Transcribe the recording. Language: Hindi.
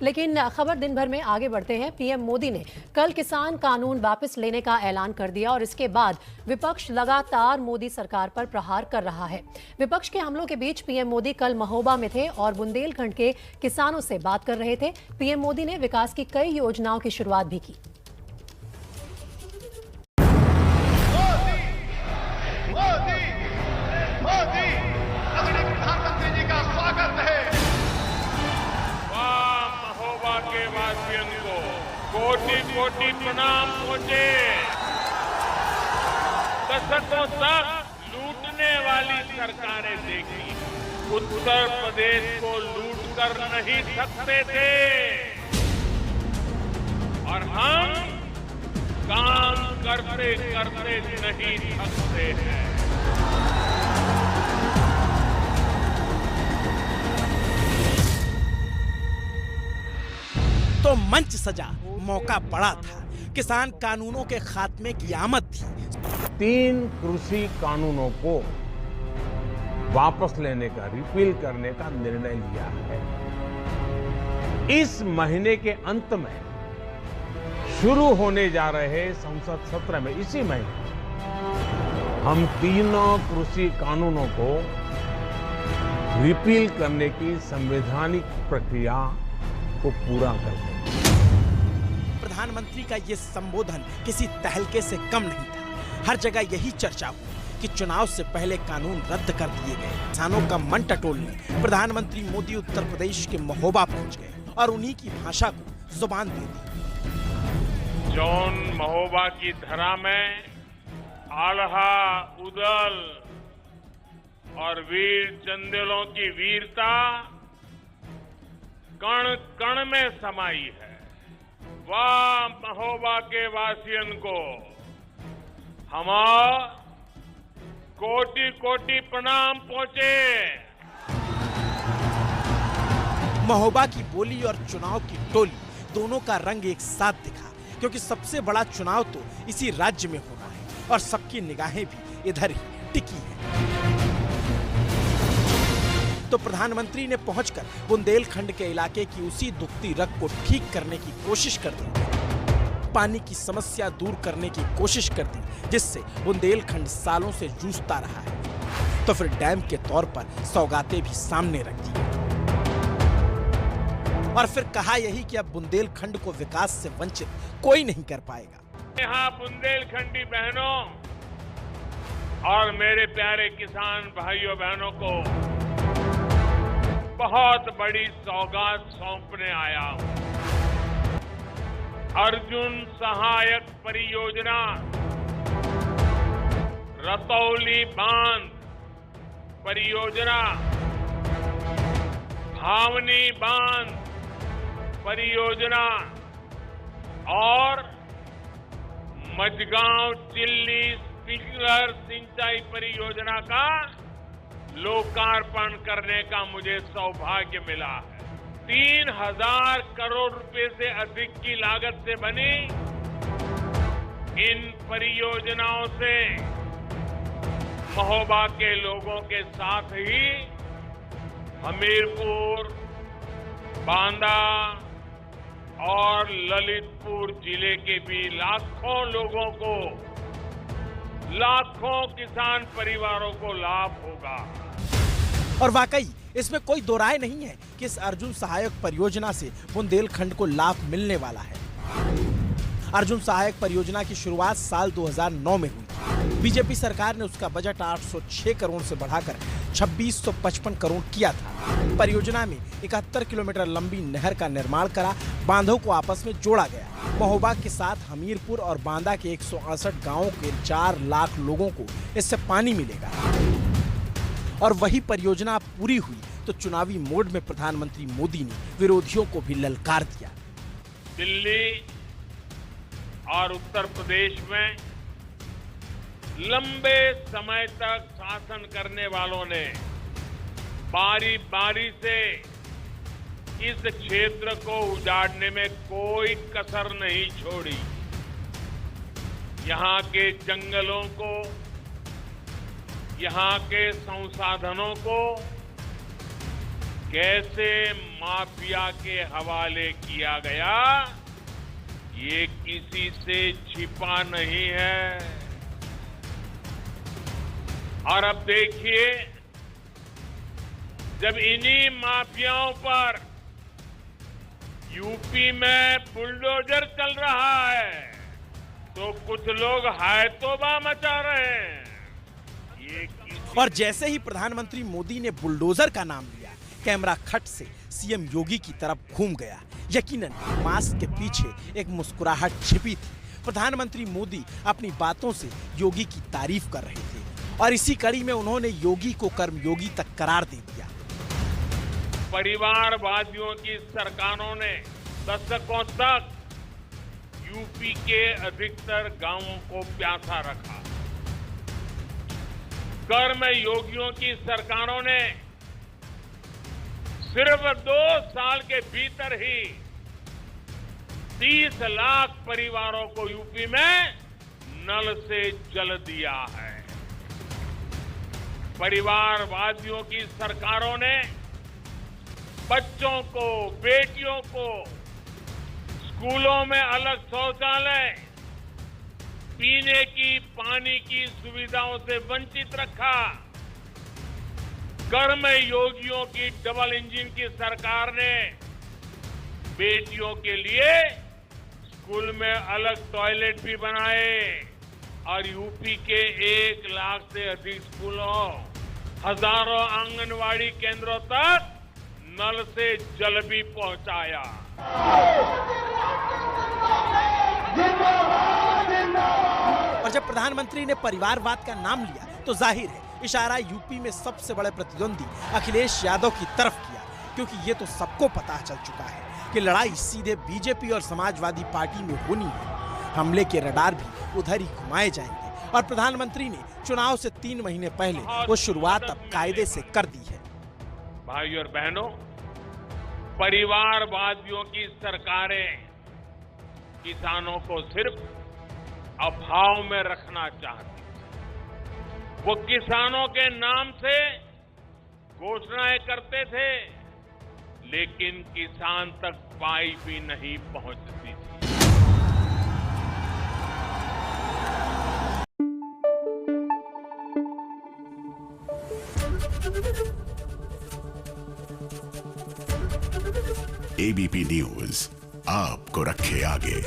लेकिन खबर दिन भर में आगे बढ़ते हैं। पीएम मोदी ने कल किसान कानून वापस लेने का ऐलान कर दिया और इसके बाद विपक्ष लगातार मोदी सरकार पर प्रहार कर रहा है। विपक्ष के हमलों के बीच पीएम मोदी कल महोबा में थे और बुंदेलखंड के किसानों से बात कर रहे थे। पीएम मोदी ने विकास की कई योजनाओं की शुरुआत भी की। कोटि कोटि प्रणाम पहुंचे। दशकों तक लूटने वाली सरकारें देखी, उत्तर प्रदेश को लूट कर नहीं सकते थे और हम काम करते करते नहीं थकते हैं। तो मंच सजा, मौका पड़ा था। किसान कानूनों के खात्मे की आमद थी। 3 कृषि कानूनों को वापस लेने का, रिपील करने का निर्णय लिया है। इस महीने के अंत में शुरू होने जा रहे संसद सत्र में, इसी महीने हम तीनों कृषि कानूनों को रिपील करने की संवैधानिक प्रक्रिया को पूरा कर देंगे। प्रधानमंत्री का ये संबोधन किसी तहलके से कम नहीं था। हर जगह यही चर्चा हुई कि चुनाव से पहले कानून रद्द कर दिए गए। किसानों का मन टटोलने प्रधानमंत्री मोदी उत्तर प्रदेश के महोबा पहुंच गए और उन्हीं की भाषा को जुबान दे दी। जौन महोबा की धरा में आल्हा, उदल और वीर चंदेलों की वीरता कण कण में समाई है। वाह महोबा के वासियन को हम कोटि कोटि प्रणाम पहुंचे। महोबा की बोली और चुनाव की टोली दोनों का रंग एक साथ दिखा, क्योंकि सबसे बड़ा चुनाव तो इसी राज्य में होना है और सबकी निगाहें भी इधर ही टिकी हैं। तो प्रधानमंत्री ने पहुंचकर बुंदेलखंड के इलाके की उसी दुखती रग को ठीक करने की कोशिश कर दी। पानी की समस्या दूर करने की कोशिश कर दी, जिससे बुंदेलखंड सालों से जूझता रहा है। तो फिर डैम के तौर पर सौगातें भी सामने रख दी और फिर कहा यही कि अब बुंदेलखंड को विकास से वंचित कोई नहीं कर पाएगा। यहाँ बुंदेलखंडी बहनों और मेरे प्यारे किसान भाइयों बहनों को बहुत बड़ी सौगात सौंपने आया हूं। अर्जुन सहायक परियोजना, रतौली बांध परियोजना, भावनी बांध परियोजना और मझगांव चिल्ली स्प्रिंकलर सिंचाई परियोजना का लोकार्पण करने का मुझे सौभाग्य मिला है। 3000 करोड़ रुपए से अधिक की लागत से बनी इन परियोजनाओं से महोबा के लोगों के साथ ही हमीरपुर, बांदा और ललितपुर जिले के भी लाखों लोगों को, लाखों किसान परिवारों को लाभ होगा। और वाकई इसमें कोई दो राय नहीं है कि इस अर्जुन सहायक परियोजना से बुंदेलखंड को लाभ मिलने वाला है। अर्जुन सहायक परियोजना की शुरुआत साल 2009 में हुई। बीजेपी सरकार ने उसका बजट 806 करोड़ से बढ़ाकर 2655 करोड़ किया था। परियोजना में 71 किलोमीटर लंबी नहर का निर्माण करा, बांधों को आपस में जोड़ा गया। महोबा के साथ हमीरपुर और बांदा के 168 गांवों के 4 लाख लोगों को इससे पानी मिलेगा। और वही परियोजना पूरी हुई तो चुनावी मोड में प्रधानमंत्री मोदी ने विरोधियों को भी ललकार दिया। दिल्ली और उत्तर प्रदेश में लंबे समय तक शासन करने वालों ने बारी बारी से इस क्षेत्र को उजाड़ने में कोई कसर नहीं छोड़ी। यहाँ के जंगलों को, यहाँ के संसाधनों को कैसे माफिया के हवाले किया गया, ये किसी से छिपा नहीं है। और अब देखिए, जब इन्हीं माफियाओं पर यूपी में बुलडोजर चल रहा है, तो कुछ लोग हाय तौबा मचा रहे हैं। और जैसे ही प्रधानमंत्री मोदी ने बुलडोजर का नाम लिया, कैमरा खट से सीएम योगी की तरफ घूम गया। यकीनन मास्क के पीछे एक मुस्कुराहट छिपी थी। प्रधानमंत्री मोदी अपनी बातों से योगी की तारीफ कर रहे थे और इसी कड़ी में उन्होंने योगी को कर्मयोगी तक करार दे दिया। परिवारवादियों की सरकारों ने दशकों तक यूपी के अधिकतर गांवों को प्यासा रखा। कर्म योगियों की सरकारों ने सिर्फ 2 साल के भीतर ही 30 लाख परिवारों को यूपी में नल से जल दिया है। परिवारवादियों की सरकारों ने बच्चों को, बेटियों को स्कूलों में अलग शौचालय, पीने की पानी की सुविधाओं से वंचित रखा। कर्म योगियों की डबल इंजन की सरकार ने बेटियों के लिए स्कूल में अलग टॉयलेट भी बनाए और यूपी के 1 लाख से अधिक स्कूलों, हजारों आंगनवाड़ी केंद्रों तक नल से जल भी पहुंचाया। और जब प्रधानमंत्री ने परिवारवाद का नाम लिया तो जाहिर है इशारा यूपी में सबसे बड़े प्रतिद्वंदी अखिलेश यादव की तरफ किया, क्योंकि ये तो सबको पता चल चुका है कि लड़ाई सीधे बीजेपी और समाजवादी पार्टी में होनी है। हमले के रडार भी उधर ही घुमाए जाएंगे और प्रधानमंत्री ने चुनाव से 3 महीने पहले वो शुरुआत अब कायदे से कर दी है। भाइयों और बहनों, परिवारवादियों की सरकारें किसानों को सिर्फ अभाव में रखना चाहती। वो किसानों के नाम से घोषणाएं करते थे, लेकिन किसान तक पाई भी नहीं पहुंचती थी। एबीपी न्यूज आपको रखे आगे।